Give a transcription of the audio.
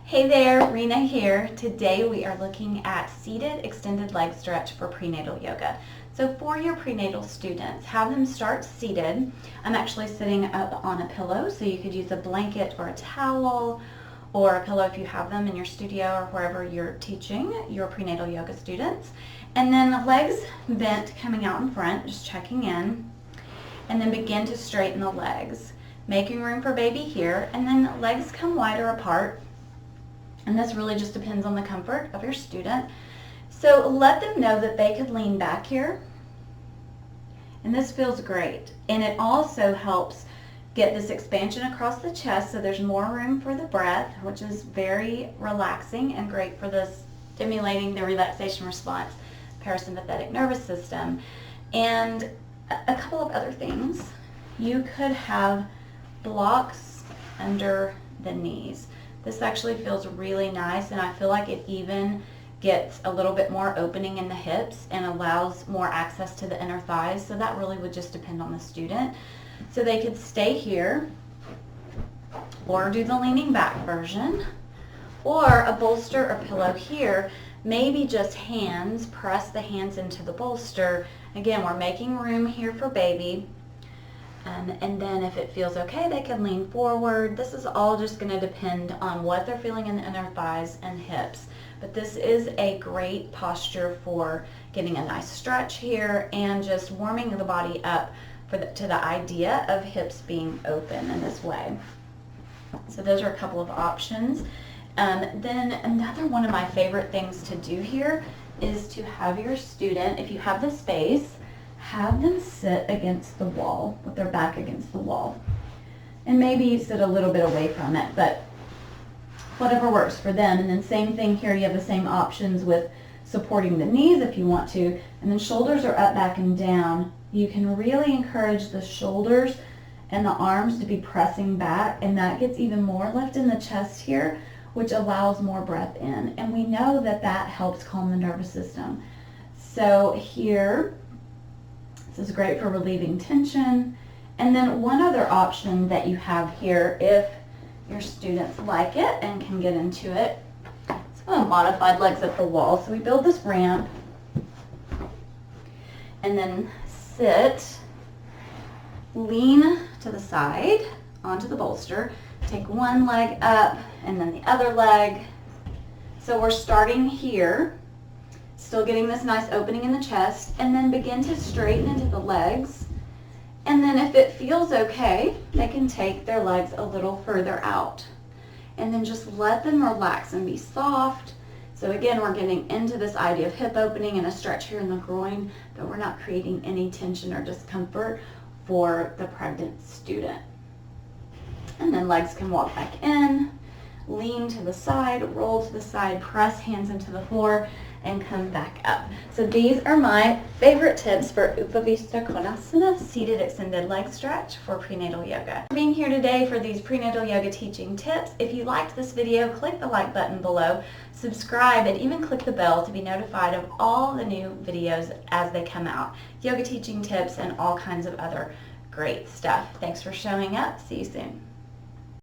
Hey there, Rena here. Today we are looking at seated extended leg stretch for prenatal yoga. So for your prenatal students, have them start seated. I'm actually sitting up on a pillow, so you could use a blanket or a towel or a pillow if you have them in your studio or wherever you're teaching your prenatal yoga students. And then the legs bent coming out in front, just checking in. And then begin to straighten the legs, making room for baby here, and then legs come wider apart. And this really just depends on the comfort of your student. So let them know that they could lean back here. And this feels great. And it also helps get this expansion across the chest so there's more room for the breath, which is very relaxing and great for this stimulating the relaxation response, parasympathetic nervous system. And a couple of other things. You could have blocks under the knees. This actually feels really nice, and I feel like it even gets a little bit more opening in the hips and allows more access to the inner thighs. So that really would just depend on the student. So they could stay here or do the leaning back version, or a bolster or pillow here. Maybe just hands, press the hands into the bolster. Again, we're making room here for baby. And then if it feels okay, they can lean forward. This is all just going to depend on what they're feeling in the inner thighs and hips. But this is a great posture for getting a nice stretch here and just warming the body up to the idea of hips being open in this way. So those are a couple of options. Then another one of my favorite things to do here is to have your student, if you have the space, have them sit against the wall with their back against the wall. And maybe sit a little bit away from it, but whatever works for them. And then same thing here, you have the same options with supporting the knees if you want to. And then shoulders are up, back, and down. You can really encourage the shoulders and the arms to be pressing back, and that gets even more lift in the chest here, which allows more breath in. And we know that that helps calm the nervous system. So here, this is great for relieving tension. And then one other option that you have here, if your students like it and can get into it, it's a modified legs at the wall. So we build this ramp and then sit, lean to the side onto the bolster, take one leg up and then the other leg. So we're starting here, still getting this nice opening in the chest, and then begin to straighten into the legs. And then if it feels okay, they can take their legs a little further out. And then just let them relax and be soft. So again, we're getting into this idea of hip opening and a stretch here in the groin, but we're not creating any tension or discomfort for the pregnant student. And then legs can walk back in, lean to the side, roll to the side, press hands into the floor, and come back up. So these are my favorite tips for Upavista Konasana, seated extended leg stretch for prenatal yoga. For being here today for these prenatal yoga teaching tips. If you liked this video, click the like button below, subscribe, and even click the bell to be notified of all the new videos as they come out. Yoga teaching tips and all kinds of other great stuff. Thanks for showing up. See you soon.